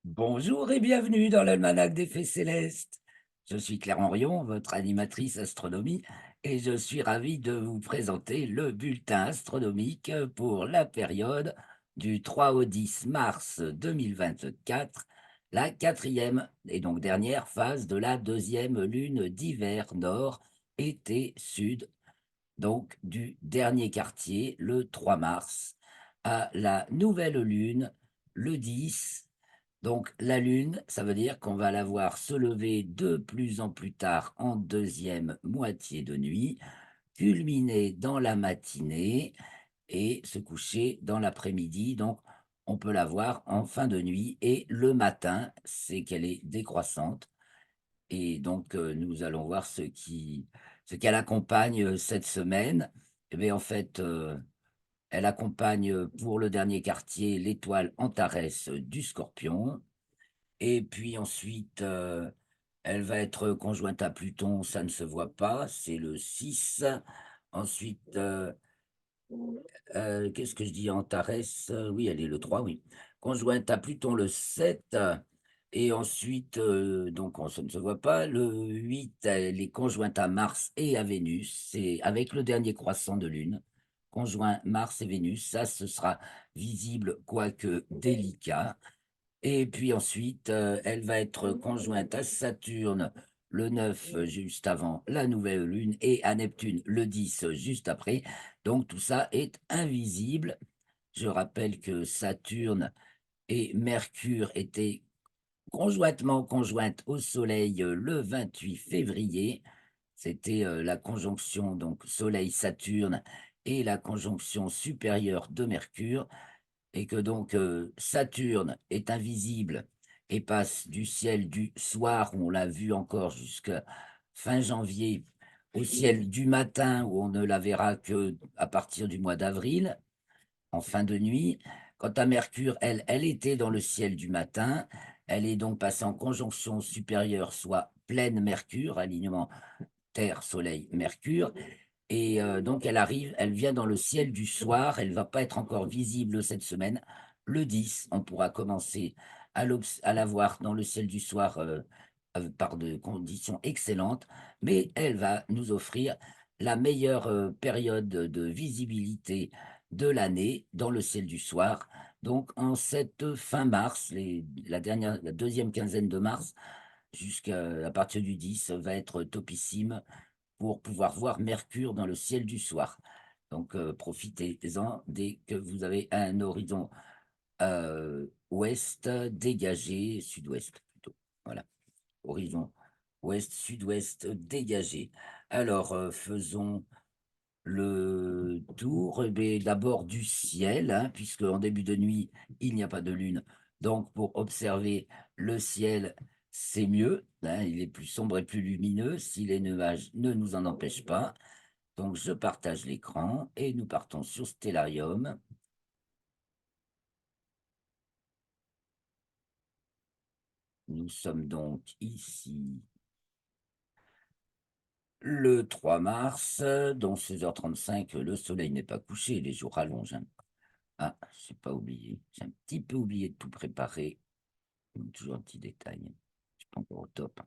Bonjour et bienvenue dans l'Almanach des Faits Célestes. Je suis Claire Henrion, votre animatrice astronomie, et je suis ravi de vous présenter le bulletin astronomique pour la période du 3 au 10 mars 2024, la quatrième et donc dernière phase de la deuxième lune d'hiver nord, été, sud, donc du dernier quartier, le 3 mars, à la nouvelle lune, le 10. Donc la lune, ça veut dire qu'on va la voir se lever de plus en plus tard en deuxième moitié de nuit, culminer dans la matinée et se coucher dans l'après-midi. Donc on peut la voir en fin de nuit et le matin, c'est qu'elle est décroissante. Et donc nous allons voir ce qu'elle accompagne cette semaine. Eh bien, en fait, elle accompagne pour le dernier quartier l'étoile Antares du Scorpion. Et puis ensuite, elle va être conjointe à Pluton, ça ne se voit pas, c'est le 6. Ensuite, qu'est-ce que je dis? Antares, oui, elle est le 3, oui. Conjointe à Pluton le 7. Et ensuite, donc ça ne se voit pas. Le 8, elle est conjointe à Mars et à Vénus. C'est avec le dernier croissant de Lune. Conjoint Mars et Vénus, ça, ce sera visible, quoique délicat. Et puis ensuite, elle va être conjointe à Saturne le 9, juste avant la nouvelle lune, et à Neptune le 10, juste après. Donc tout ça est invisible. Je rappelle que Saturne et Mercure étaient conjointement conjointes au Soleil le 28 février. C'était la conjonction donc Soleil-Saturne et la conjonction supérieure de Mercure, et que donc Saturne est invisible et passe du ciel du soir, où on l'a vu encore jusqu'à fin janvier, au ciel du matin, où on ne la verra que à partir du mois d'avril, en fin de nuit. Quant à Mercure, elle était dans le ciel du matin. Elle est donc passée en conjonction supérieure, soit pleine Mercure, alignement Terre, Soleil, Mercure. Et donc elle vient dans le ciel du soir, elle va pas être encore visible cette semaine. Le 10, on pourra commencer à la voir dans le ciel du soir, par de conditions excellentes, mais elle va nous offrir la meilleure, période de visibilité de l'année dans le ciel du soir. Donc en cette fin mars, la deuxième quinzaine de mars, jusqu'à à partir du 10, va être topissime pour pouvoir voir Mercure dans le ciel du soir. Donc, profitez-en dès que vous avez un horizon ouest dégagé, sud-ouest plutôt. Voilà, horizon ouest, sud-ouest dégagé. Alors, faisons le tour, eh beh, d'abord du ciel, hein, puisque en début de nuit, il n'y a pas de lune. Donc, pour observer le ciel, c'est mieux, hein, il est plus sombre et plus lumineux si les nuages ne nous en empêchent pas. Donc, je partage l'écran et nous partons sur Stellarium. Nous sommes donc ici le 3 mars, donc 16h35. Le soleil n'est pas couché, les jours rallongent, hein. Ah, j'ai pas oublié, j'ai un petit peu oublié de tout préparer. Toujours un petit détail. Je suis pas encore au top, hein.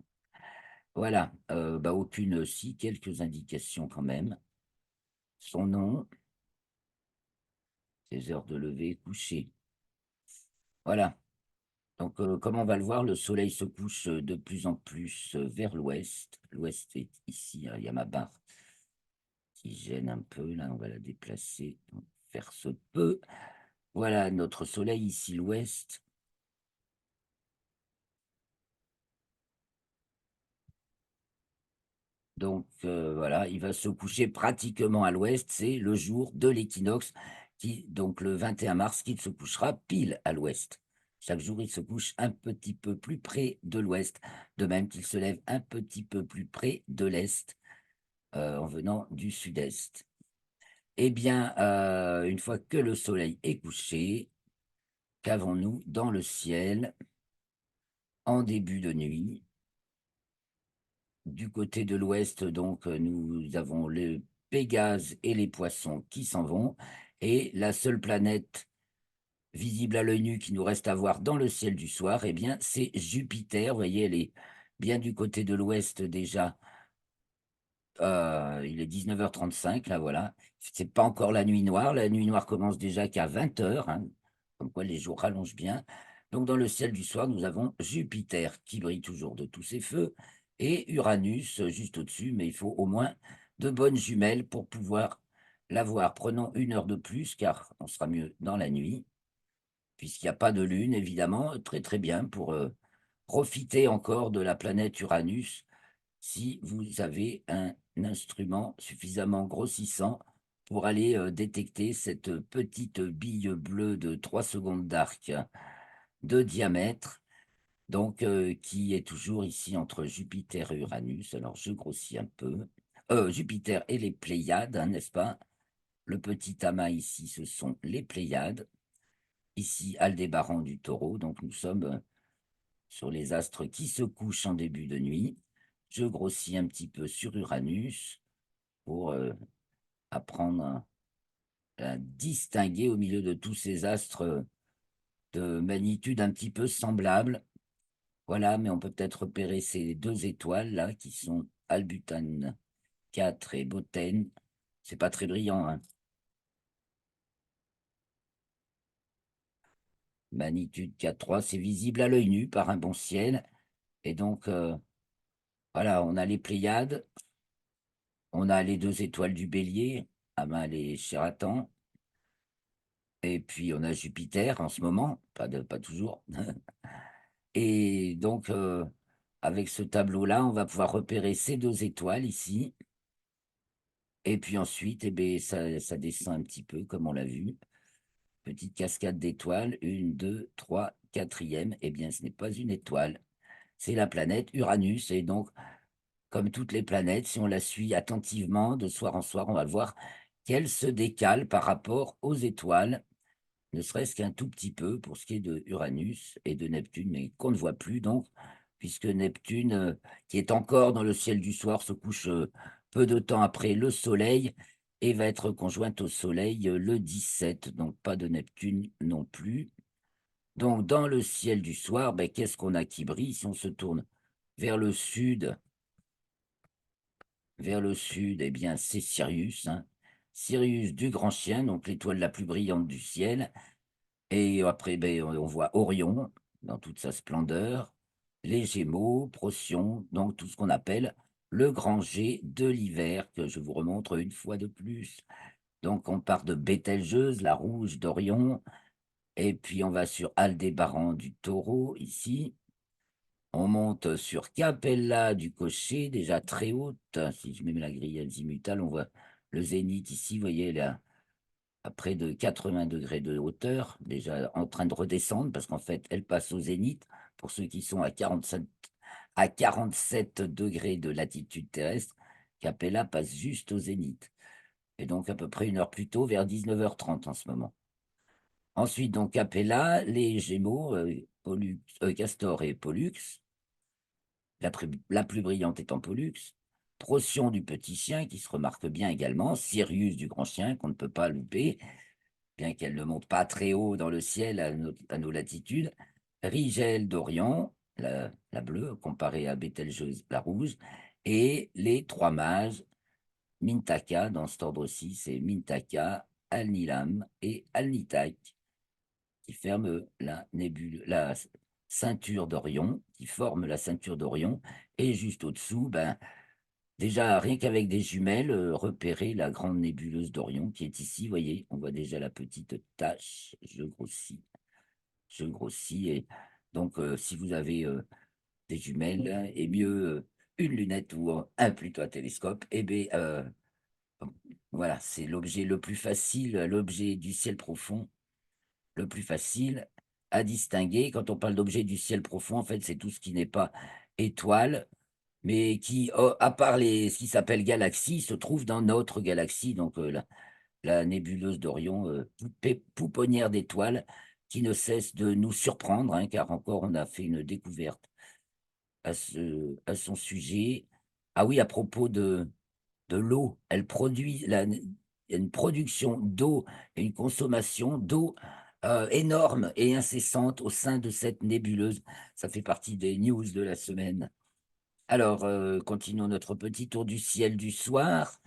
Voilà, bah, aucune, si, quelques indications quand même. Son nom, ses heures de lever, coucher. Voilà. Donc, comme on va le voir, le soleil se couche de plus en plus vers l'ouest. L'ouest est ici, hein, il y a ma barre qui gêne un peu. Là, on va la déplacer. Donc, faire se peut. Voilà notre soleil ici, l'ouest. Donc, voilà, il va se coucher pratiquement à l'ouest. C'est le jour de l'équinoxe, donc le 21 mars, qu'il se couchera pile à l'ouest. Chaque jour, il se couche un petit peu plus près de l'ouest, de même qu'il se lève un petit peu plus près de l'est, en venant du sud-est. Eh bien, une fois que le soleil est couché, qu'avons-nous dans le ciel en début de nuit? Du côté de l'ouest, donc, nous avons le Pégase et les Poissons qui s'en vont, et la seule planète visible à l'œil nu qu'il nous reste à voir dans le ciel du soir, eh bien, c'est Jupiter. Vous voyez, elle est bien du côté de l'ouest déjà. Il est 19h35 là, voilà. C'est pas encore la nuit noire. La nuit noire commence déjà qu'à 20h, hein, comme quoi les jours rallongent bien. Donc dans le ciel du soir, nous avons Jupiter qui brille toujours de tous ses feux et Uranus juste au-dessus, mais il faut au moins de bonnes jumelles pour pouvoir la voir. Prenons une heure de plus car on sera mieux dans la nuit, puisqu'il n'y a pas de lune évidemment. Très, très bien pour, profiter encore de la planète Uranus si vous avez un instrument suffisamment grossissant pour aller, détecter cette petite bille bleue de 3 secondes d'arc de diamètre, donc qui est toujours ici entre Jupiter et Uranus. Alors je grossis un peu. Jupiter et les Pléiades, hein, n'est-ce pas? Le petit amas ici, ce sont les Pléiades. Ici, Aldébaran du Taureau, donc nous sommes, sur les astres qui se couchent en début de nuit. Je grossis un petit peu sur Uranus pour apprendre à distinguer au milieu de tous ces astres de magnitude un petit peu semblable. Voilà, mais on peut peut-être repérer ces deux étoiles là qui sont Albutane 4 et Botène. C'est pas très brillant, hein. Magnitude 4,3, c'est visible à l'œil nu par un bon ciel. Et donc, voilà, on a les Pléiades, on a les deux étoiles du Bélier, Amal et Shératan, et puis on a Jupiter en ce moment, pas toujours. Et donc, avec ce tableau-là, on va pouvoir repérer ces deux étoiles ici. Et puis ensuite, eh beh, ça descend un petit peu, comme on l'a vu. Petite cascade d'étoiles, une, deux, trois, quatrième. Eh bien, ce n'est pas une étoile, c'est la planète Uranus. Et donc, comme toutes les planètes, si on la suit attentivement de soir en soir, on va le voir qu'elle se décale par rapport aux étoiles, ne serait-ce qu'un tout petit peu pour ce qui est de Uranus et de Neptune, mais qu'on ne voit plus donc, puisque Neptune, qui est encore dans le ciel du soir, se couche peu de temps après le Soleil et va être conjointe au Soleil le 17, donc pas de Neptune non plus. Donc dans le ciel du soir, ben, qu'est-ce qu'on a qui brille? Si on se tourne vers le sud, eh bien c'est Sirius, hein. Sirius du Grand Chien, donc l'étoile la plus brillante du ciel. Et après, ben, on voit Orion dans toute sa splendeur, les Gémeaux, Procyon, donc tout ce qu'on appelle le grand G de l'hiver, que je vous remontre une fois de plus. Donc on part de Bételgeuse, la rouge d'Orion, et puis on va sur Aldébaran du Taureau, ici. On monte sur Capella du Cocher, déjà très haute. Si je mets la grille azimutale, on voit le zénith ici, vous voyez là, à près de 80 degrés de hauteur, déjà en train de redescendre, parce qu'en fait, elle passe au zénith. Pour ceux qui sont à 47 degrés de latitude terrestre, Capella passe juste au zénith. Et donc à peu près une heure plus tôt, vers 19h30 en ce moment. Ensuite, donc Capella, les Gémeaux, Castor et Pollux, la plus brillante étant Pollux, Procyon du petit chien, qui se remarque bien également, Sirius du grand chien, qu'on ne peut pas louper, bien qu'elle ne monte pas très haut dans le ciel à nos latitudes, Rigel d'Orion, la bleue, comparée à Bételgeuse, la rouge, et les trois mages, Mintaka, dans cet ordre-ci, c'est Mintaka, Alnilam et Alnitak, qui ferment la ceinture d'Orion, qui forment la ceinture d'Orion, et juste au-dessous, ben, déjà, rien qu'avec des jumelles, repérer la grande nébuleuse d'Orion qui est ici, vous voyez, on voit déjà la petite tache. Je grossis et donc si vous avez, des jumelles et mieux, une lunette ou un plutôt un télescope et beh, voilà, c'est l'objet le plus facile, l'objet du ciel profond le plus facile à distinguer. Quand on parle d'objet du ciel profond, en fait, c'est tout ce qui n'est pas étoile, mais qui, à part ce qui s'appelle galaxie, se trouve dans notre galaxie, donc la nébuleuse d'Orion, pouponnière d'étoiles, qui ne cesse de nous surprendre, hein, car encore on a fait une découverte à son sujet. Ah oui, à propos de l'eau, il y a une production d'eau et une consommation d'eau énorme et incessante au sein de cette nébuleuse. Ça fait partie des news de la semaine. Alors, continuons notre petit tour du ciel du soir.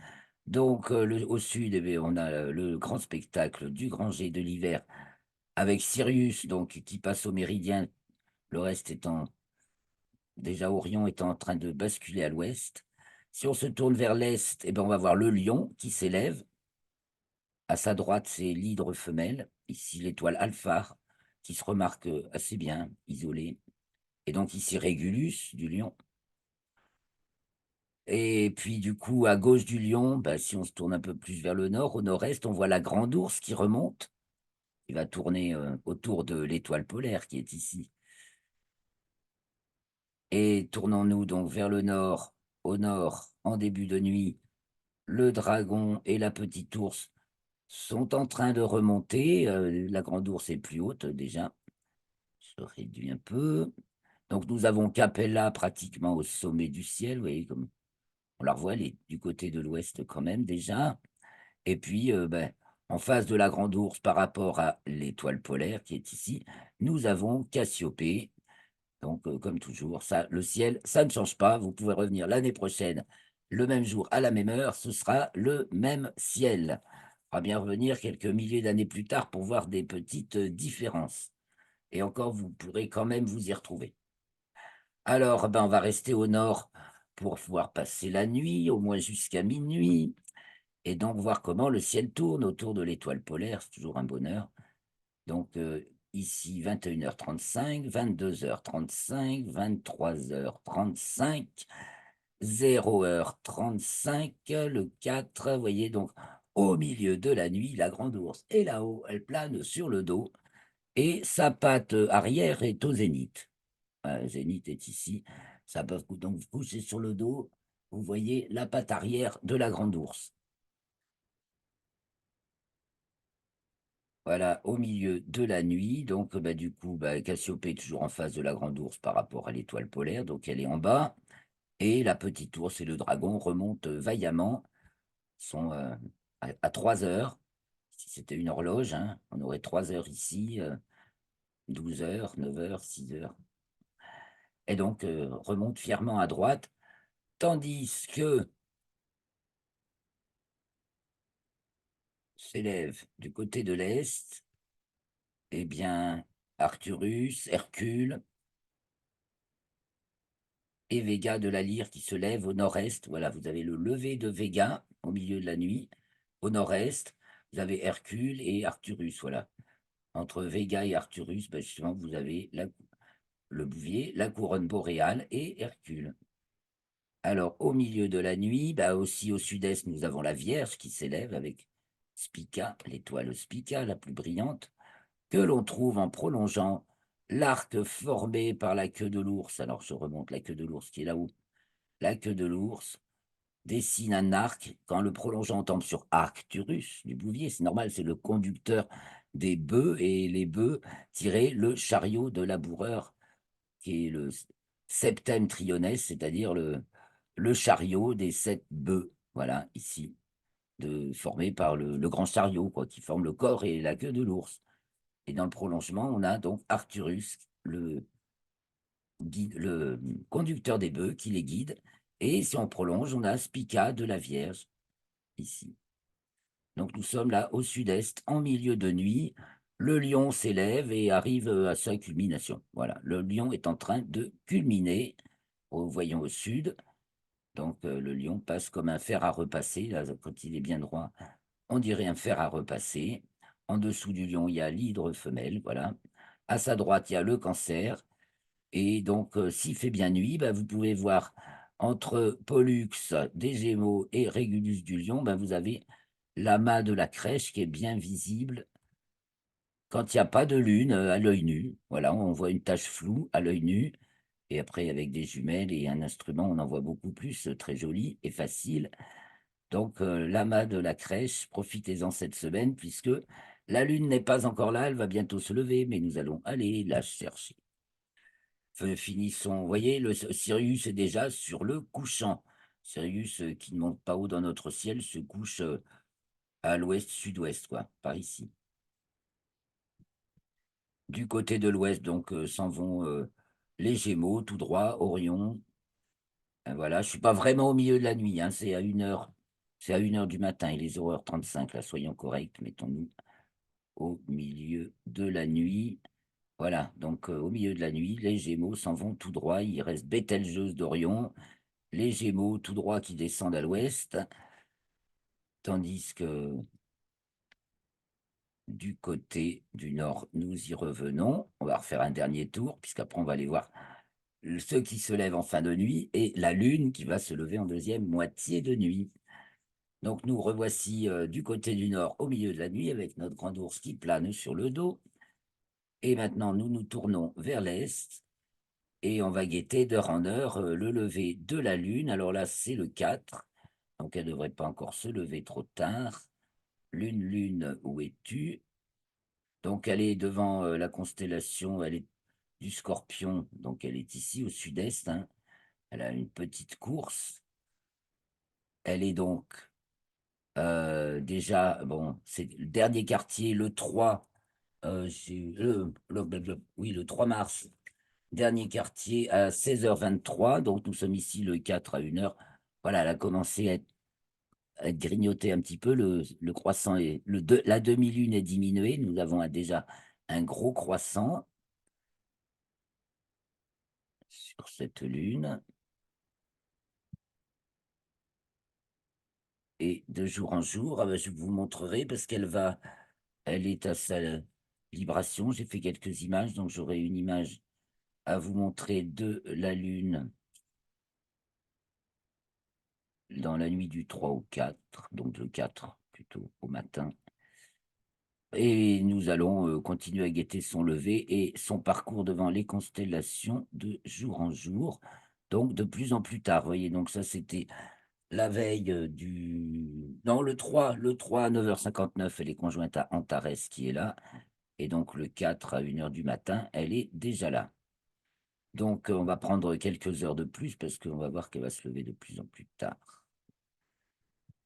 Donc, au sud, eh bien, on a le grand spectacle du grand jet de l'hiver avec Sirius, donc, qui passe au méridien, le reste étant déjà Orion étant en train de basculer à l'ouest. Si on se tourne vers l'est, eh ben, on va voir le lion qui s'élève. À sa droite, c'est l'hydre femelle. Ici, l'étoile Alphare, qui se remarque assez bien, isolée. Et donc ici, Régulus du lion. Et puis du coup, à gauche du lion, bah, si on se tourne un peu plus vers le nord, au nord-est, on voit la grande ours qui remonte. Il va tourner autour de l'étoile polaire qui est ici. Et tournons-nous donc vers le nord, au nord, en début de nuit, le dragon et la petite ours sont en train de remonter. La grande ours est plus haute déjà. Je réduis un peu. Donc nous avons Capella pratiquement au sommet du ciel. Vous voyez comme on la revoit, elle est du côté de l'ouest quand même déjà. Et puis ben, en face de la grande ours par rapport à l'étoile polaire qui est ici, nous avons Cassiopée. Donc comme toujours, ça, le ciel, ça ne change pas. Vous pouvez revenir l'année prochaine, le même jour, à la même heure, ce sera le même ciel. On va bien revenir quelques milliers d'années plus tard pour voir des petites différences. Et encore, vous pourrez quand même vous y retrouver. Alors, ben, on va rester au nord pour pouvoir passer la nuit, au moins jusqu'à minuit, et donc voir comment le ciel tourne autour de l'étoile polaire. C'est toujours un bonheur. Donc, ici, 21h35, 22h35, 23h35, 0h35, le 4, vous voyez, donc au milieu de la nuit, la grande ours est là-haut, elle plane sur le dos, et sa patte arrière est au zénith. Zénith est ici. Ça peut donc vous coucher sur le dos. Vous voyez la patte arrière de la grande ours. Voilà, au milieu de la nuit. Donc, bah, du coup, bah, Cassiopée est toujours en face de la grande ours par rapport à l'étoile polaire. Donc, elle est en bas. Et la petite ours et le dragon remontent vaillamment. Ils sont à 3 heures. Si c'était une horloge, hein, on aurait 3 heures ici, 12 heures, 9 heures, 6 heures. Et donc, remonte fièrement à droite. Tandis que s'élève du côté de l'Est, eh bien, Arcturus, Hercule et Véga de la Lyre qui se lève au nord-est. Voilà, vous avez le lever de Véga au milieu de la nuit. Au nord-est, vous avez Hercule et Arcturus. Voilà. Entre Véga et Arcturus, ben justement, vous avez le Bouvier, la couronne boréale et Hercule. Alors, au milieu de la nuit, bah aussi au sud-est, nous avons la Vierge qui s'élève avec Spica, l'étoile Spica, la plus brillante, que l'on trouve en prolongeant l'arc formé par la queue de l'ours. Alors je remonte la queue de l'ours qui est là-haut. La queue de l'ours dessine un arc quand le prolongeant tombe sur Arcturus du Bouvier. C'est normal, c'est le conducteur des bœufs et les bœufs tiraient le chariot de laboureur qui est le septem triones, c'est-à-dire le chariot des 7 bœufs. Voilà, ici, formé par le grand chariot quoi, qui forme le corps et la queue de l'ours. Et dans le prolongement, on a donc Arcturus, le conducteur des bœufs qui les guide. Et si on prolonge, on a Spica de la Vierge, ici. Donc nous sommes là au sud-est, en milieu de nuit. Le lion s'élève et arrive à sa culmination. Voilà, le lion est en train de culminer, voyons au sud. Donc le lion passe comme un fer à repasser, là, quand il est bien droit, on dirait un fer à repasser. En dessous du lion, il y a l'hydre femelle, voilà. À sa droite, il y a le cancer. Et donc, s'il fait bien nuit, bah, vous pouvez voir entre Pollux des Gémeaux et Régulus du Lion, bah, vous avez l'amas de la crèche qui est bien visible quand il n'y a pas de lune à l'œil nu. Voilà, on voit une tache floue à l'œil nu. Et après, avec des jumelles et un instrument, on en voit beaucoup plus, très joli et facile. Donc, l'amas de la crèche, profitez-en cette semaine puisque la lune n'est pas encore là, elle va bientôt se lever, mais nous allons aller la chercher. Finissons. Vous voyez, Sirius est déjà sur le couchant. Sirius, qui ne monte pas haut dans notre ciel, se couche à l'ouest-sud-ouest, quoi, par ici. Du côté de l'ouest, donc, s'en vont, les Gémeaux, tout droit, Orion. Voilà, je suis pas vraiment au milieu de la nuit, hein, c'est à 1 heure du matin, il est 0h35 là, soyons corrects, mettons-nous au milieu de la nuit. Voilà, donc, au milieu de la nuit, les Gémeaux s'en vont tout droit, il reste Bételgeuse d'Orion, les Gémeaux tout droit qui descendent à l'ouest, tandis que du côté du nord, nous y revenons. On va refaire un dernier tour, puisqu'après on va aller voir ceux qui se lèvent en fin de nuit et la lune qui va se lever en deuxième moitié de nuit. Donc nous revoici du côté du nord au milieu de la nuit avec notre grand ours qui plane sur le dos. Et maintenant nous nous tournons vers l'est et on va guetter d'heure en heure le lever de la lune. Alors là c'est le 4, donc elle ne devrait pas encore se lever trop tard. Lune, lune, où es-tu? Donc elle est devant la constellation, elle est du Scorpion, donc elle est ici au sud-est, hein. Elle a une petite course. Elle est donc déjà, bon, c'est le dernier quartier, le 3, oui, le 3 mars, dernier quartier à 16h23, donc nous sommes ici le 4 à 1 heure. Voilà, elle a commencé à être grignotée un petit peu, le croissant est la demi-lune est diminuée, nous avons déjà un gros croissant sur cette lune et de jour en jour, ah bah, je vous montrerai parce elle est à sa libration. J'ai fait quelques images, donc j'aurai une image à vous montrer de la lune dans la nuit du 3 au 4, donc le 4 plutôt au matin. Et nous allons continuer à guetter son lever et son parcours devant les constellations de jour en jour, donc de plus en plus tard. Vous voyez, donc ça c'était la veille du... Non, le 3 à 9h59, elle est conjointe à Antares qui est là. Et donc le 4 à 1 heure du matin, elle est déjà là. Donc, on va prendre quelques heures de plus parce qu'on va voir qu'elle va se lever de plus en plus tard.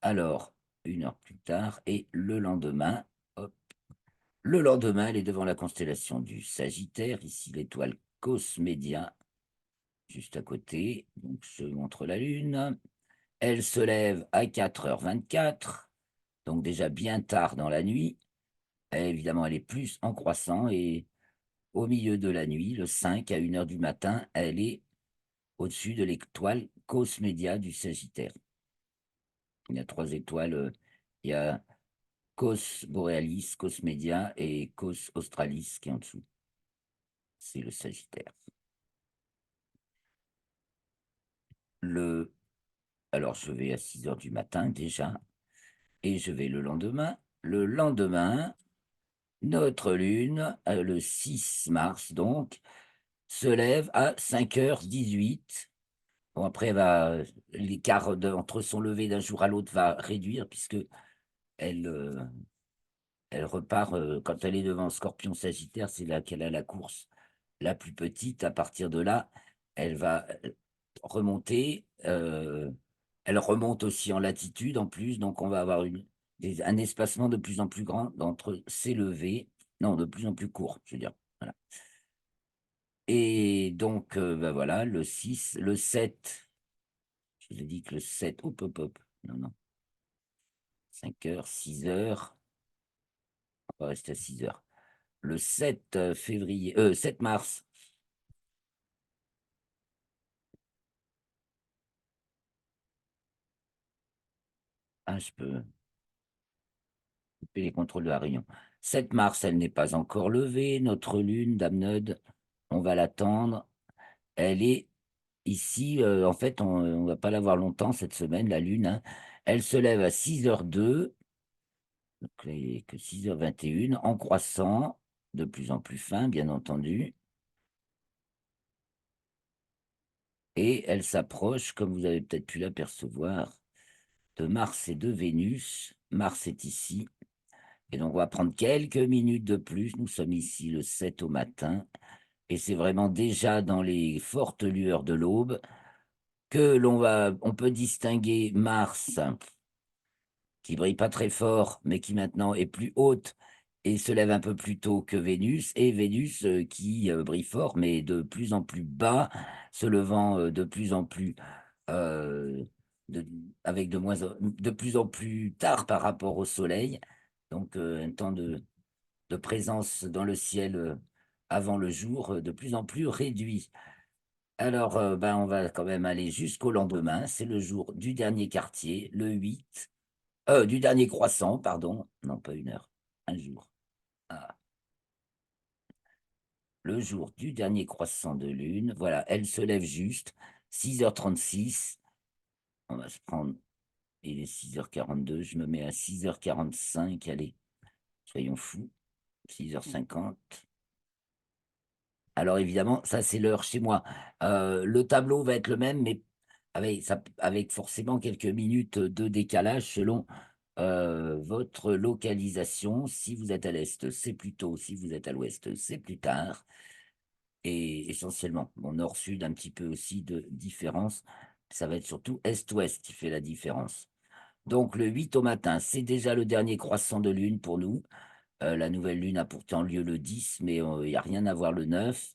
Alors, 1 heure plus tard et le lendemain, hop, le lendemain, elle est devant la constellation du Sagittaire, ici l'étoile Cosmédia, juste à côté. Donc, je montre la Lune. Elle se lève à 4h24, donc déjà bien tard dans la nuit. Et évidemment, elle est plus en croissant et au milieu de la nuit, le 5 à 1 heure du matin, elle est au-dessus de l'étoile Cos Media du Sagittaire. Il y a 3 étoiles, il y a Cos Borealis, Cos Media et Cos Australis qui est en dessous. C'est le Sagittaire. Le... Alors, je vais à 6 heures du matin déjà, et je vais le lendemain. Le lendemain, notre Lune, le 6 mars donc, se lève à 5h18. Bon, après, l'écart entre son lever d'un jour à l'autre va réduire, puisque elle, elle repart, quand elle est devant Scorpion Sagittaire, c'est là qu'elle a la course la plus petite. À partir de là, elle va, remonter, elle remonte aussi en latitude en plus, donc on va avoir un espacement de plus en plus grand entre ses levées, non, de plus en plus court, je veux dire, voilà. Et donc, bah, voilà, le 6, le 7, je vous ai dit que le 7, hop, hop, hop, non, non, 5 heures, 6 heures, on va rester à 6 heures. Le 7 février, 7 mars. Ah, je peux couper les contrôles de la Réunion. 7 mars, elle n'est pas encore levée. Notre lune, Dame Neude, on va l'attendre. Elle est ici. En fait, on ne va pas la voir longtemps cette semaine, la lune, hein. Elle se lève à 6h02, donc là, il n'est que 6h21, en croissant, de plus en plus fin, bien entendu. Et elle s'approche, comme vous avez peut-être pu l'apercevoir, de Mars et de Vénus. Mars est ici. Et donc, on va prendre quelques minutes de plus. Nous sommes ici le 7 au matin. Et c'est vraiment déjà dans les fortes lueurs de l'aube que on peut distinguer Mars, qui brille pas très fort, mais qui maintenant est plus haute et se lève un peu plus tôt que Vénus, et Vénus qui brille fort, mais de plus en plus bas, se levant de plus en plus, euh, de, avec de plus en plus tard par rapport au Soleil. Donc un temps de présence dans le ciel avant le jour de plus en plus réduit. Alors, ben, on va quand même aller jusqu'au lendemain. C'est le jour du dernier quartier, le 8, du dernier croissant, pardon. Non, pas une heure, un jour. Ah, le jour du dernier croissant de lune. Voilà, elle se lève juste, 6h36. On va se prendre, il est 6h42. Je me mets à 6h45. Allez, soyons fous. 6h50. Alors évidemment, ça c'est l'heure chez moi. Le tableau va être le même, mais avec forcément quelques minutes de décalage selon votre localisation. Si vous êtes à l'est, c'est plus tôt. Si vous êtes à l'ouest, c'est plus tard. Et essentiellement, bon, nord-sud, un petit peu aussi de différence. Ça va être surtout est-ouest qui fait la différence. Donc le 8 au matin, c'est déjà le dernier croissant de lune pour nous. La nouvelle lune a pourtant lieu le 10, mais il n'y a rien à voir le 9.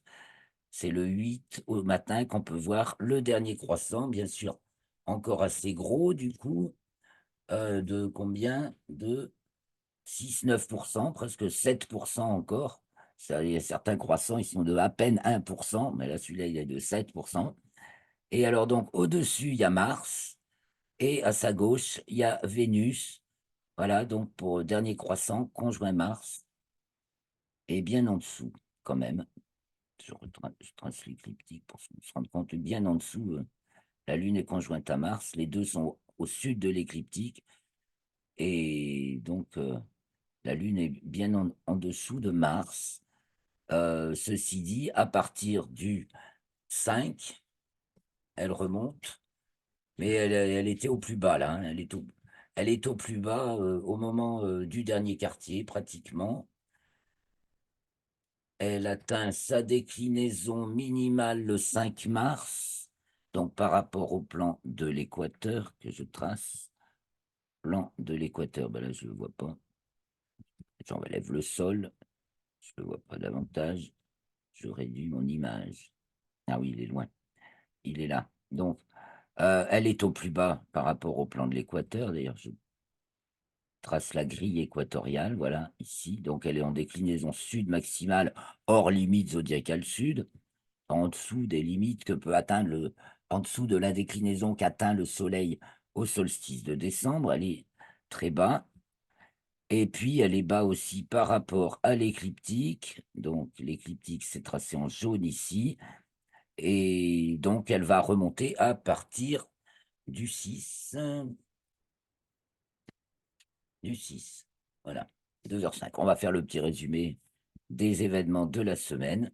C'est le 8 au matin qu'on peut voir le dernier croissant, bien sûr, encore assez gros du coup, de combien? De 6-9%, presque 7% encore. Ça, il y a certains croissants, ils sont de à peine 1%, mais là, celui-là, il est de 7%. Et alors, donc, au-dessus, il y a Mars, et à sa gauche, il y a Vénus. Voilà, donc pour dernier croissant, conjoint Mars, et bien en dessous, quand même. Je trace l'écliptique pour se rendre compte, bien en dessous, la Lune est conjointe à Mars, les deux sont au sud de l'écliptique, et donc la Lune est bien en dessous de Mars. Ceci dit, à partir du 5, elle remonte, mais elle était au plus bas là, hein, elle est au plus bas au moment du dernier quartier, pratiquement. Elle atteint sa déclinaison minimale le 5 mars, donc par rapport au plan de l'équateur que je trace. Plan de l'équateur, ben là je ne le vois pas. J'enlève le sol, je ne le vois pas davantage. Je réduis mon image. Ah oui, il est loin. Il est là. Donc, elle est au plus bas par rapport au plan de l'équateur. D'ailleurs, je trace la grille équatoriale, voilà, ici. Donc, elle est en déclinaison sud maximale, hors limite zodiacale sud, en dessous des limites que peut atteindre en dessous de la déclinaison qu'atteint le Soleil au solstice de décembre. Elle est très bas. Et puis, elle est bas aussi par rapport à l'écliptique. Donc, l'écliptique s'est tracé en jaune ici. Et donc, elle va remonter à partir du 6. Du 6. Voilà, 2h05. On va faire le petit résumé des événements de la semaine.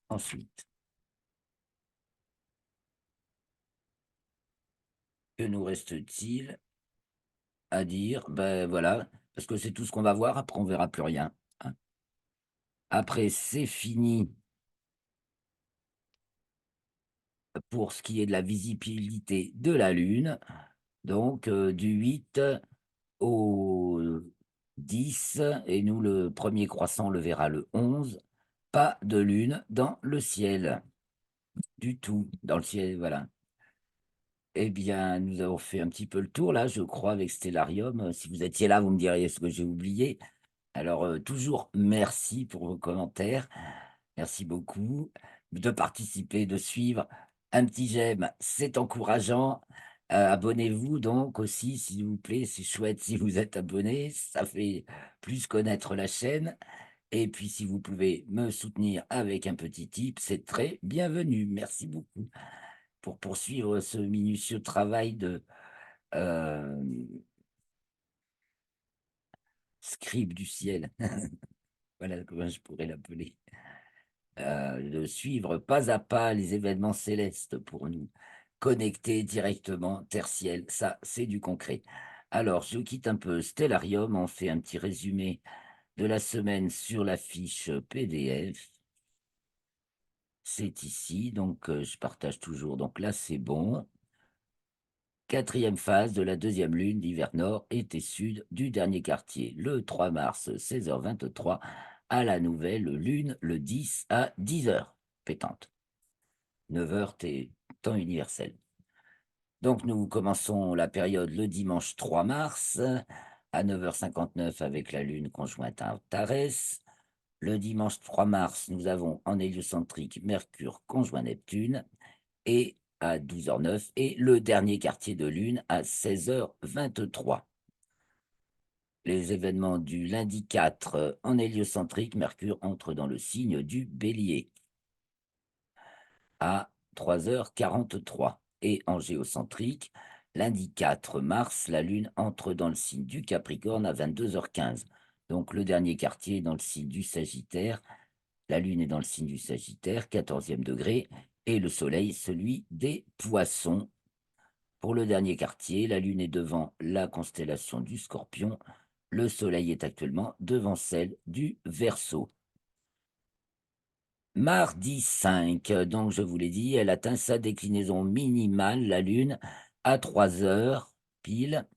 Ensuite, que nous reste-t-il à dire? Ben voilà, parce que c'est tout ce qu'on va voir. Après, on verra plus rien, hein. Après, c'est fini pour ce qui est de la visibilité de la Lune. Donc, du 8 au 10, et nous, le premier croissant, on le verra le 11. Pas de lune dans le ciel, du tout, dans le ciel, voilà. Eh bien, nous avons fait un petit peu le tour, là, je crois, avec Stellarium. Si vous étiez là, vous me diriez ce que j'ai oublié. Alors, toujours merci pour vos commentaires. Merci beaucoup de participer, de suivre. Un petit j'aime, c'est encourageant. Abonnez-vous donc aussi, s'il vous plaît. C'est chouette si vous êtes abonné. Ça fait plus connaître la chaîne. Et puis, si vous pouvez me soutenir avec un petit tip, c'est très bienvenu. Merci beaucoup pour poursuivre ce minutieux travail de euh, scribe du ciel. Voilà comment je pourrais l'appeler. De suivre pas à pas les événements célestes pour nous connecter directement terre-ciel. Ça, c'est du concret. Alors, je quitte un peu Stellarium, on fait un petit résumé de la semaine sur la fiche PDF. C'est ici, donc je partage toujours. Donc là, c'est bon. quatrième phase de la deuxième lune d'hiver nord, été sud du dernier quartier, le 3 mars, 16h23, à la nouvelle lune, le 10 à 10h, pétante. 9h, temps universel. Donc, nous commençons la période le dimanche 3 mars, à 9h59 avec la lune conjointe à Antares. Le dimanche 3 mars, nous avons en héliocentrique Mercure conjoint Neptune et à 12h09 et le dernier quartier de lune à 16h23. Les événements du lundi 4 en héliocentrique, Mercure entre dans le signe du Bélier à 3h43 et en géocentrique, lundi 4 mars, la lune entre dans le signe du Capricorne à 22h15. Donc le dernier quartier est dans le signe du Sagittaire. La lune est dans le signe du Sagittaire, 14e degré, et le soleil, celui des Poissons. Pour le dernier quartier, la lune est devant la constellation du Scorpion. Le soleil est actuellement devant celle du Verseau. Mardi 5, donc je vous l'ai dit, elle atteint sa déclinaison minimale, la lune, à 3 heures pile.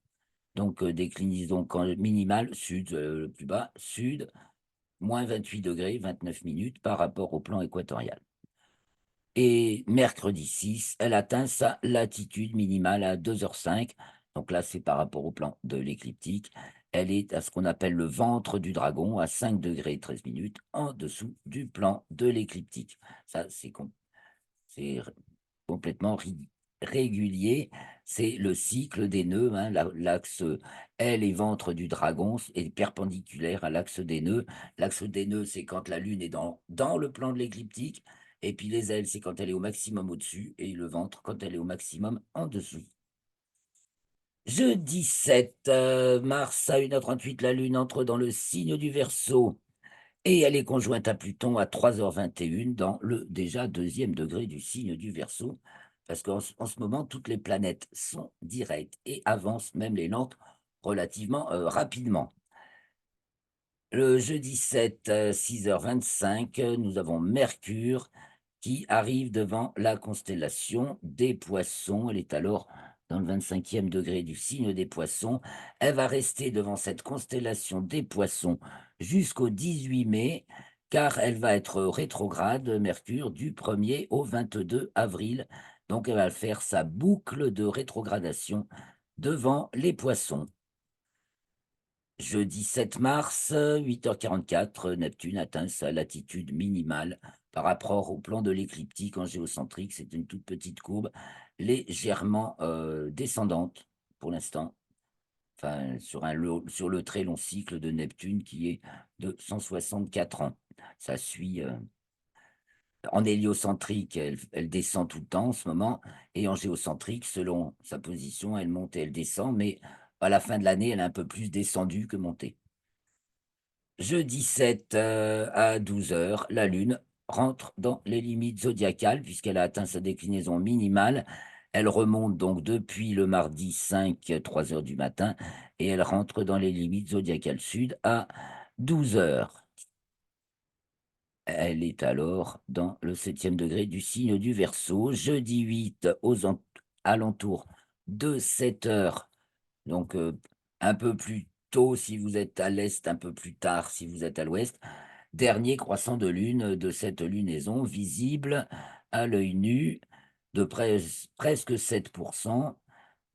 Donc déclinaison minimale, sud, le plus bas, sud, moins 28 degrés, 29 minutes par rapport au plan équatorial. Et mercredi 6, elle atteint sa latitude minimale à 2h05. Donc là, c'est par rapport au plan de l'écliptique. Elle est à ce qu'on appelle le ventre du dragon, à 5 degrés 13 minutes, en dessous du plan de l'écliptique. Ça, c'est complètement régulier. C'est le cycle des nœuds, hein. L'axe aile et ventre du dragon est perpendiculaire à l'axe des nœuds. L'axe des nœuds, c'est quand la lune est dans le plan de l'écliptique. Et puis les ailes, c'est quand elle est au maximum au-dessus. Et le ventre, quand elle est au maximum en dessous. Jeudi 7 mars à 1h38, la lune entre dans le signe du Verseau. Et elle est conjointe à Pluton à 3h21 dans le déjà deuxième degré du signe du Verseau, parce qu'en ce moment, toutes les planètes sont directes et avancent, même les lentes, relativement rapidement. Le jeudi 7, 6h25, nous avons Mercure qui arrive devant la constellation des Poissons. Elle est alors dans le 25e degré du signe des Poissons. Elle va rester devant cette constellation des Poissons jusqu'au 18 mai, car elle va être rétrograde, Mercure, du 1er au 22 avril. Donc elle va faire sa boucle de rétrogradation devant les Poissons. Jeudi 7 mars, 8h44, Neptune atteint sa latitude minimale par rapport au plan de l'écliptique en géocentrique. C'est une toute petite courbe, légèrement descendante pour l'instant, enfin, sur le très long cycle de Neptune qui est de 164 ans. Ça suit. En héliocentrique, elle descend tout le temps en ce moment, et en géocentrique, selon sa position, elle monte et elle descend, mais à la fin de l'année, elle est un peu plus descendue que montée. Jeudi 7 à 12h, la Lune rentre dans les limites zodiacales puisqu'elle a atteint sa déclinaison minimale. Elle remonte donc depuis le mardi 5, 3 heures du matin, et elle rentre dans les limites zodiacales sud à 12h. Elle est alors dans le 7e degré du signe du Verseau. Jeudi 8, alentours de 7 heures, donc un peu plus tôt si vous êtes à l'est, un peu plus tard si vous êtes à l'ouest. Dernier croissant de lune de cette lunaison, visible à l'œil nu de presque 7%,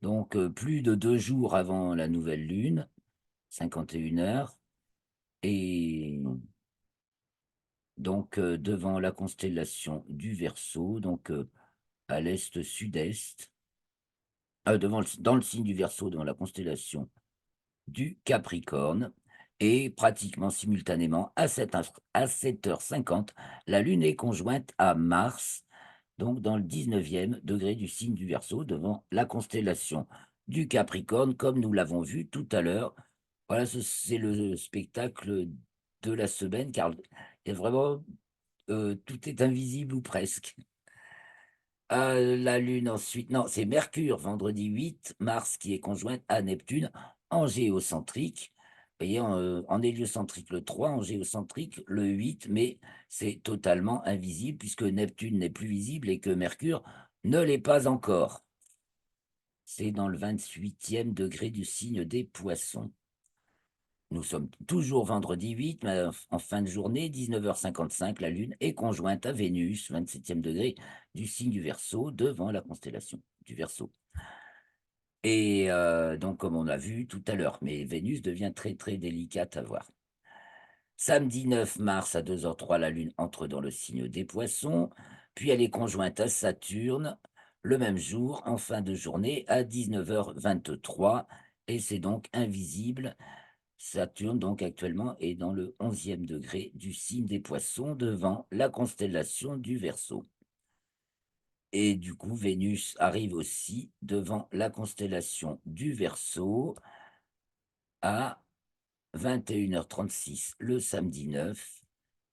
donc plus de 2 jours avant la nouvelle lune, 51 heures, et donc devant la constellation du Verseau, donc à l'est-sud-est, dans le signe du Verseau, dans la constellation du Capricorne, et pratiquement simultanément à 7h50, la Lune est conjointe à Mars, donc dans le 19e degré du signe du Verseau, devant la constellation du Capricorne, comme nous l'avons vu tout à l'heure. Voilà, c'est le spectacle de la semaine, car il y a vraiment tout est invisible ou presque. La Lune ensuite, non, c'est Mercure, vendredi 8 mars, qui est conjointe à Neptune en géocentrique. Vous voyez, en héliocentrique le 3, en géocentrique le 8, mais c'est totalement invisible puisque Neptune n'est plus visible et que Mercure ne l'est pas encore. c'est dans le 28e degré du signe des Poissons. Nous sommes toujours vendredi 8, mais en fin de journée, 19h55, la Lune est conjointe à Vénus, 27e degré du signe du Verseau, devant la constellation du Verseau. Et donc, comme on a vu tout à l'heure, mais Vénus devient très, très délicate à voir. Samedi 9 mars à 2h03, la Lune entre dans le signe des Poissons, puis elle est conjointe à Saturne le même jour, en fin de journée, à 19h23, et c'est donc invisible. Saturne, donc actuellement, est dans le 11e degré du signe des Poissons, devant la constellation du Verseau. Et du coup, Vénus arrive aussi devant la constellation du Verseau à 21h36 le samedi 9.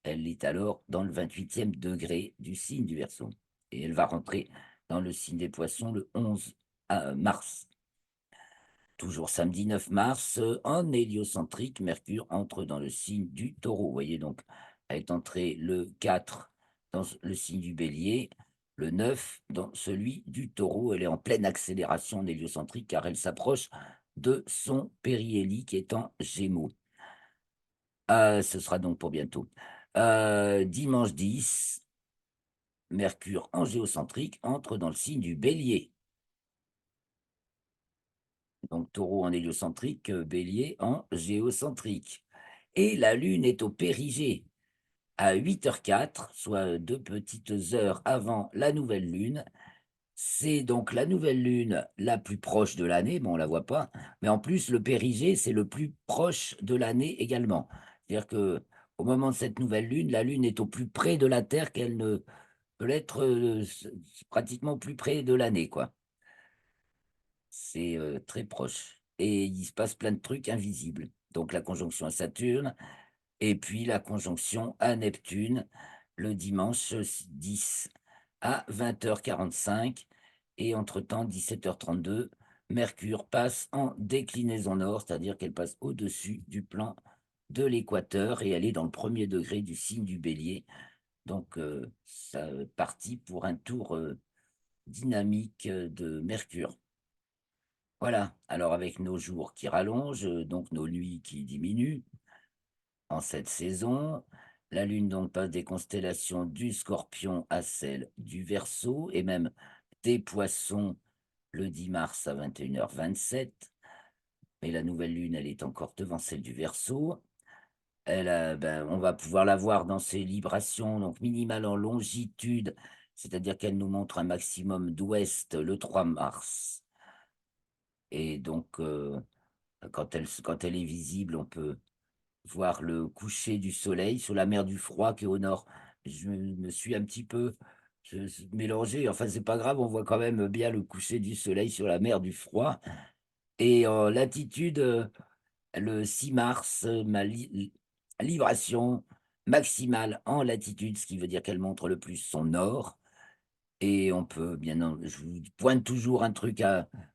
Elle est alors dans le 28e degré du signe du Verseau. Et elle va rentrer dans le signe des Poissons le 11 mars. Toujours samedi 9 mars, en héliocentrique, Mercure entre dans le signe du Taureau. Vous voyez donc, elle est entrée le 4 dans le signe du Bélier, le 9 dans celui du Taureau. Elle est en pleine accélération en héliocentrique car elle s'approche de son périhélie qui est en Gémeaux. Ce sera donc pour bientôt. Dimanche 10, Mercure en géocentrique entre dans le signe du Bélier. Donc Taureau en héliocentrique, Bélier en géocentrique. Et la Lune est au périgée à 8h04, soit 2 petites heures avant la nouvelle Lune. C'est donc la nouvelle Lune la plus proche de l'année, bon, on la voit pas, mais en plus, le périgée, c'est le plus proche de l'année également. C'est-à-dire que au moment de cette nouvelle Lune, la Lune est au plus près de la Terre qu'elle ne peut l'être, pratiquement plus près de l'année, quoi. C'est, très proche et il se passe plein de trucs invisibles. Donc la conjonction à Saturne et puis la conjonction à Neptune le dimanche 10 à 20h45 et entre-temps 17h32, Mercure passe en déclinaison nord, c'est-à-dire qu'elle passe au-dessus du plan de l'équateur et elle est dans le premier degré du signe du Bélier. Donc ça partit pour un tour, dynamique, de Mercure. Voilà, alors avec nos jours qui rallongent, donc nos nuits qui diminuent en cette saison, la Lune donc passe des constellations du Scorpion à celle du Verseau et même des Poissons le 10 mars à 21h27. Et la nouvelle Lune, elle est encore devant celle du Verseau. On va pouvoir la voir dans ses librations, donc minimales en longitude, c'est-à-dire qu'elle nous montre un maximum d'ouest le 3 mars. Et donc, quand elle est visible, on peut voir le coucher du soleil sur la mer du Froid qui est au nord. Je me suis un petit peu mélangé, enfin c'est pas grave, on voit quand même bien le coucher du soleil sur la mer du Froid. Et en latitude, le 6 mars, ma libration maximale en latitude, ce qui veut dire qu'elle montre le plus son nord. Et on peut je vous pointe toujours un truc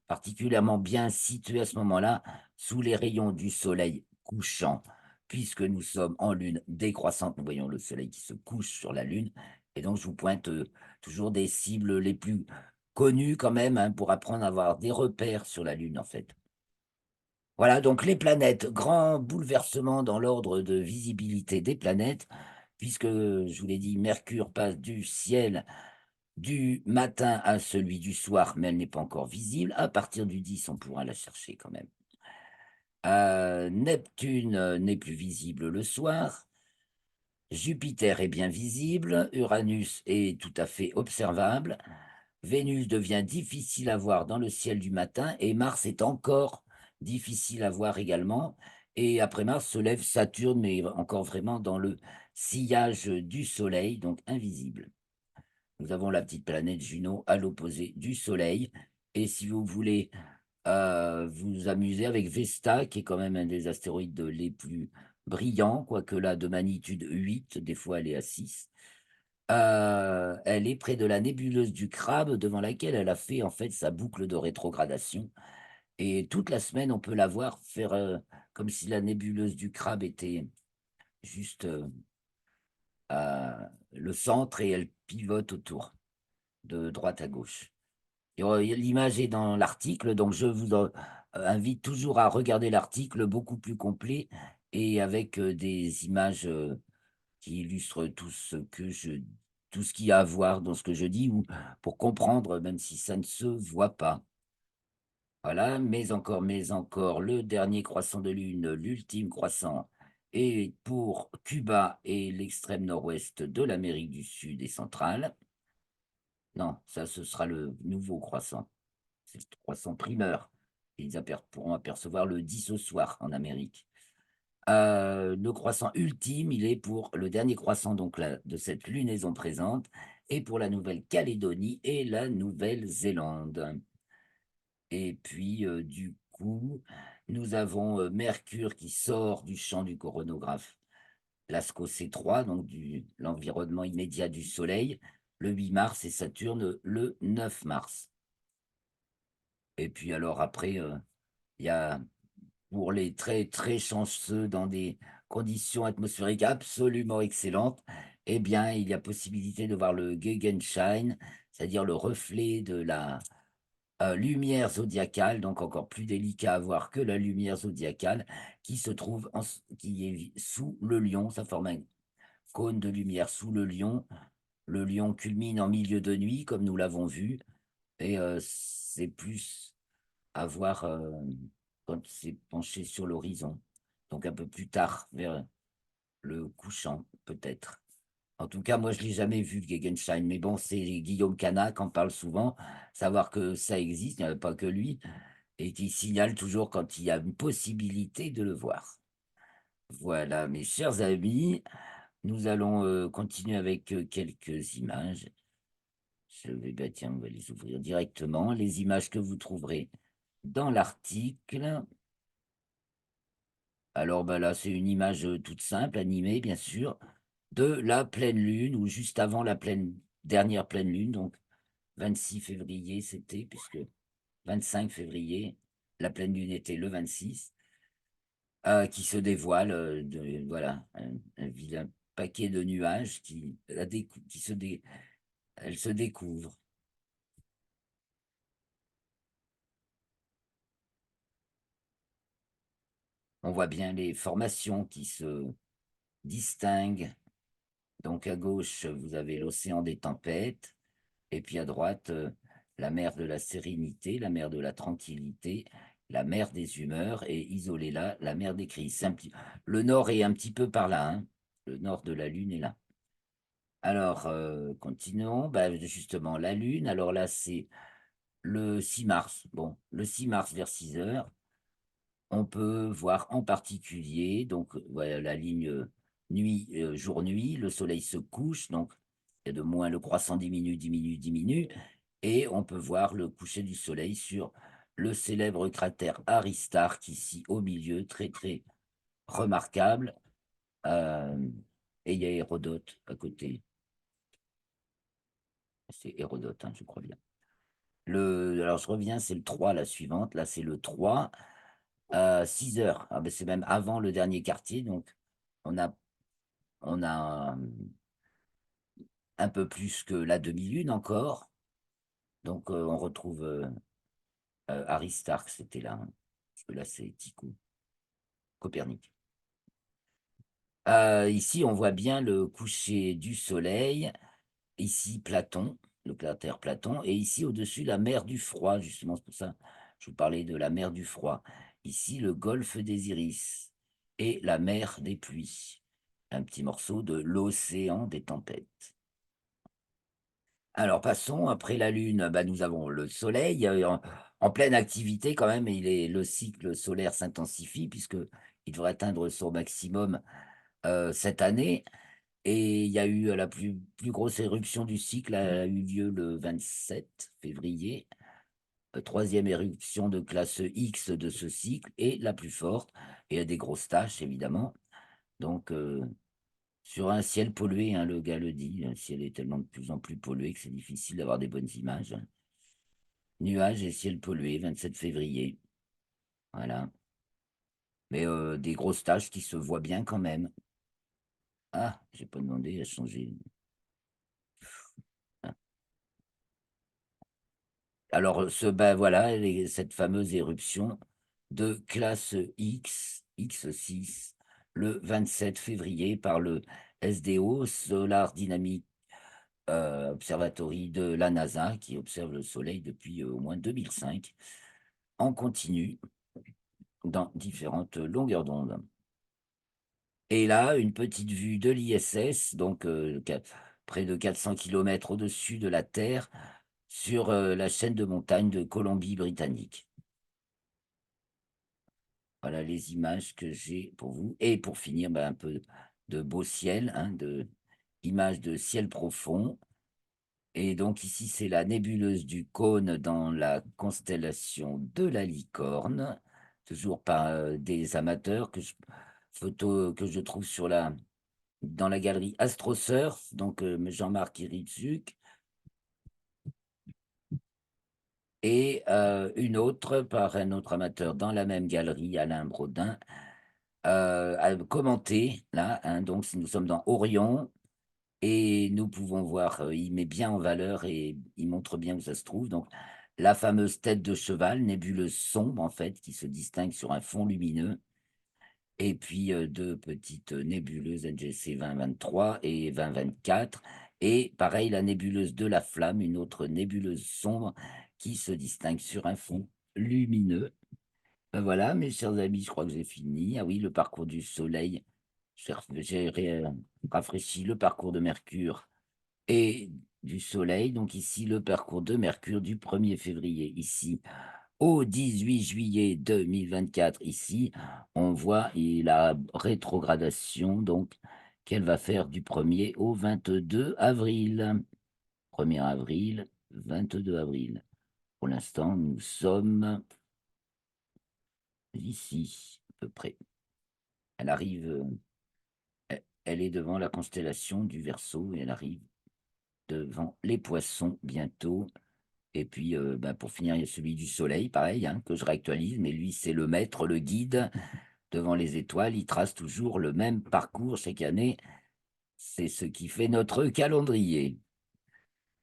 particulièrement bien situé à ce moment-là, sous les rayons du soleil couchant, puisque nous sommes en lune décroissante, nous voyons le soleil qui se couche sur la lune, et donc je vous pointe toujours des cibles les plus connues quand même, hein, pour apprendre à avoir des repères sur la lune en fait. Voilà, donc les planètes, grand bouleversement dans l'ordre de visibilité des planètes, puisque je vous l'ai dit, Mercure passe du ciel du matin à celui du soir, mais elle n'est pas encore visible. À partir du 10, on pourra la chercher quand même. Neptune n'est plus visible le soir. Jupiter est bien visible. Uranus est tout à fait observable. Vénus devient difficile à voir dans le ciel du matin et Mars est encore difficile à voir également. Et après Mars se lève Saturne, mais encore vraiment dans le sillage du Soleil, donc invisible. Nous avons la petite planète Juno à l'opposé du Soleil. Et si vous voulez vous amuser avec Vesta, qui est quand même un des astéroïdes les plus brillants, quoique là de magnitude 8, des fois elle est à 6. Elle est près de la nébuleuse du Crabe, devant laquelle elle a fait en fait sa boucle de rétrogradation. Et toute la semaine, on peut la voir faire comme si la nébuleuse du Crabe était juste le centre et elle pivote autour, de droite à gauche. L'image est dans l'article, donc je vous invite toujours à regarder l'article beaucoup plus complet et avec des images qui illustrent tout ce qu'il y a à voir dans ce que je dis, ou pour comprendre, même si ça ne se voit pas. Voilà, mais encore, le dernier croissant de lune, l'ultime croissant, est pour Cuba et l'extrême nord-ouest de l'Amérique du Sud et centrale. Non, ça, ce sera le nouveau croissant. C'est le croissant primeur. Pourront apercevoir le 10 au soir en Amérique. Le croissant ultime, il est pour le dernier croissant donc là, de cette lunaison présente, et pour la Nouvelle-Calédonie et la Nouvelle-Zélande. Et puis, du coup, nous avons Mercure qui sort du champ du coronographe Lascaux C3, donc l'environnement immédiat du Soleil, le 8 mars, et Saturne le 9 mars. Et puis alors après, il y a, pour les très très chanceux dans des conditions atmosphériques absolument excellentes, eh bien, il y a possibilité de voir le Gegenschein, c'est-à-dire le reflet de la lumière zodiacale, donc encore plus délicat à voir que la lumière zodiacale, qui se trouve qui est sous le lion. Ça forme un cône de lumière sous le lion. Le lion culmine en milieu de nuit, comme nous l'avons vu, et c'est plus à voir quand c'est penché sur l'horizon. Donc un peu plus tard, vers le couchant, peut-être. En tout cas, moi, je l'ai jamais vu, le Gegenschein, mais bon, c'est Guillaume Canet qui en parle souvent, savoir que ça existe, il n'y a pas que lui, et qui signale toujours quand il y a une possibilité de le voir. Voilà, mes chers amis, nous allons continuer avec quelques images. Bah, tiens, on va les ouvrir directement. Les images que vous trouverez dans l'article. Alors bah, là, c'est une image toute simple, animée, bien sûr, de la pleine lune, ou juste avant la dernière pleine lune, donc 26 février, c'était, puisque 25 février, la pleine lune était le 26, qui se dévoile, voilà, un vilain paquet de nuages elle se découvre. On voit bien les formations qui se distinguent. Donc à gauche, vous avez l'océan des tempêtes, et puis à droite, la mer de la sérénité, la mer de la tranquillité, la mer des humeurs, et isolée là, la mer des crises. Le nord est un petit peu par là, hein. Le nord de la Lune est là. Alors, continuons. Bah, justement, la Lune, alors là, c'est le 6 mars. Bon, le 6 mars vers 6 heures, on peut voir en particulier, donc voilà, la ligne nuit, jour-nuit, le soleil se couche, donc il y a de moins, le croissant diminue, diminue, diminue, et on peut voir le coucher du soleil sur le célèbre cratère Aristarque, ici au milieu, très très remarquable. euh, et il y a Hérodote à côté. C'est Hérodote, hein, je crois bien. Alors je reviens, c'est le 3, la suivante. Là, c'est le 3 à 6 heures. Ah, ben, c'est même avant le dernier quartier, donc on a, on a un peu plus que la demi-lune encore. Donc on retrouve Aristarque, c'était là, hein, parce que là, c'est Tycho, Copernic. Ici, on voit bien le coucher du soleil. Ici, Platon, le cratère Platon. Et ici, au-dessus, la mer du froid, justement, c'est pour ça que je vous parlais de la mer du froid. Ici, le golfe des Iris et la mer des pluies. Un petit morceau de l'océan des tempêtes. Alors, passons, après la Lune, bah, nous avons le Soleil en pleine activité quand même. Le cycle solaire s'intensifie puisque il devrait atteindre son maximum cette année. Et il y a eu la plus grosse éruption du cycle a eu lieu le 27 février, troisième éruption de classe X de ce cycle et la plus forte. Et il y a des grosses taches, évidemment. Donc, sur un ciel pollué, hein, le gars le dit, le ciel est tellement de plus en plus pollué que c'est difficile d'avoir des bonnes images. Nuages et ciel pollué, 27 février. Voilà. Mais des grosses taches qui se voient bien quand même. Ah, j'ai pas demandé à changer. Ah. Alors, ben voilà, cette fameuse éruption de classe X, X6, le 27 février par le SDO, Solar Dynamic Observatory de la NASA, qui observe le Soleil depuis au moins 2005, en continu, dans différentes longueurs d'onde. Et là, une petite vue de l'ISS, donc près de 400 kilomètres au-dessus de la Terre, sur la chaîne de montagnes de Colombie-Britannique. Voilà les images que j'ai pour vous. Et pour finir, ben, un peu de beau ciel, hein, images de ciel profond. Et donc ici, c'est la nébuleuse du Cône dans la constellation de la Licorne, toujours par des amateurs photos que je trouve dans la galerie AstroSurf, donc Jean-Marc Iritsuc, et une autre par un autre amateur dans la même galerie, Alain Brodin, à commenter, là, hein, donc si nous sommes dans Orion, et nous pouvons voir, il met bien en valeur et il montre bien où ça se trouve, donc la fameuse tête de cheval, nébuleuse sombre en fait, qui se distingue sur un fond lumineux, et puis 2 petites nébuleuses NGC 2023 et 2024, et pareil, la nébuleuse de la Flamme, une autre nébuleuse sombre qui se distingue sur un fond lumineux. Voilà, mes chers amis, je crois que j'ai fini. Ah oui, le parcours du Soleil. J'ai rafraîchi le parcours de Mercure et du Soleil. Donc ici, le parcours de Mercure du 1er février. Ici, au 18 juillet 2024. Ici, on voit la rétrogradation, donc, qu'elle va faire du 1er au 22 avril. 1er avril, 22 avril. Pour l'instant, nous sommes ici, à peu près. Elle arrive, elle est devant la constellation du Verseau et elle arrive devant les Poissons bientôt. Et puis, bah, pour finir, il y a celui du Soleil, pareil, hein, que je réactualise, mais lui, c'est le maître, le guide devant les étoiles. Il trace toujours le même parcours chaque année. C'est ce qui fait notre calendrier.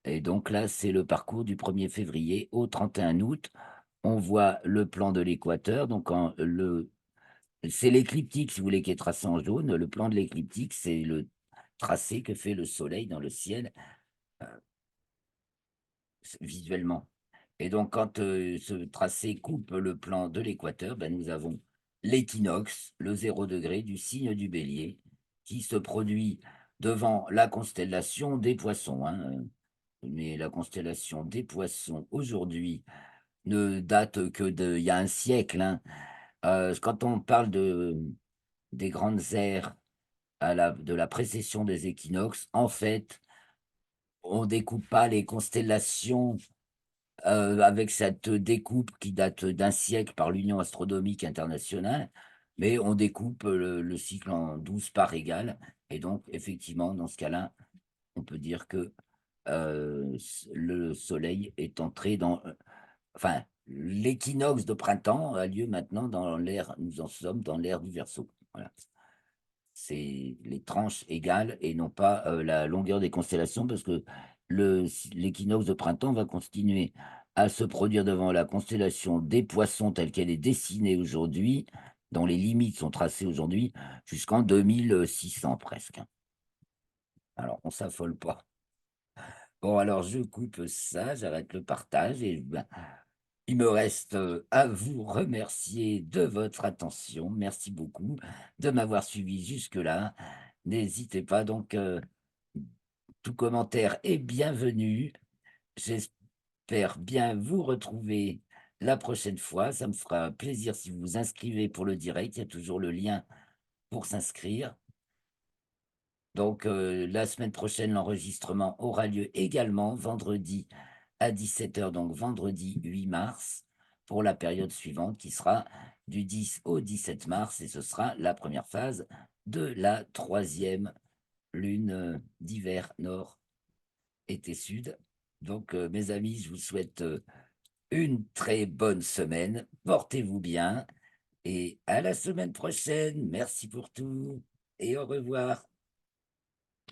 Et donc là, c'est le parcours du 1er février au 31 août. On voit le plan de l'équateur. Donc, c'est l'écliptique, si vous voulez, qui est tracé en jaune. Le plan de l'écliptique, c'est le tracé que fait le Soleil dans le ciel visuellement. Et donc, quand ce tracé coupe le plan de l'équateur, ben, nous avons l'équinoxe, le 0 degré du signe du Bélier, qui se produit devant la constellation des Poissons, hein. Mais la constellation des Poissons aujourd'hui ne date que d'il y a un siècle, hein. Quand on parle des grandes ères de la précession des équinoxes, en fait, on découpe pas les constellations avec cette découpe qui date d'un siècle par l'Union astronomique internationale, mais on découpe le cycle en 12 parts égales. Et donc, effectivement, dans ce cas-là, on peut dire que le Soleil est entré enfin, l'équinoxe de printemps a lieu maintenant dans l'ère, nous en sommes dans l'ère du Verseau. Voilà. C'est les tranches égales et non pas la longueur des constellations, parce que l'équinoxe de printemps va continuer à se produire devant la constellation des Poissons telle qu'elle est dessinée aujourd'hui, dont les limites sont tracées aujourd'hui, jusqu'en 2600 presque, hein. Alors, on s'affole pas. Bon, alors je coupe ça, j'arrête le partage et ben, il me reste à vous remercier de votre attention. Merci beaucoup de m'avoir suivi jusque-là. N'hésitez pas donc, tout commentaire est bienvenu. J'espère bien vous retrouver la prochaine fois. Ça me fera plaisir si vous vous inscrivez pour le direct. Il y a toujours le lien pour s'inscrire. Donc, la semaine prochaine, l'enregistrement aura lieu également vendredi à 17 h, donc vendredi 8 mars, pour la période suivante qui sera du 10 au 17 mars, et ce sera la première phase de la troisième lune d'hiver nord, été sud. Donc, mes amis, je vous souhaite une très bonne semaine. Portez-vous bien et à la semaine prochaine. Merci pour tout et au revoir.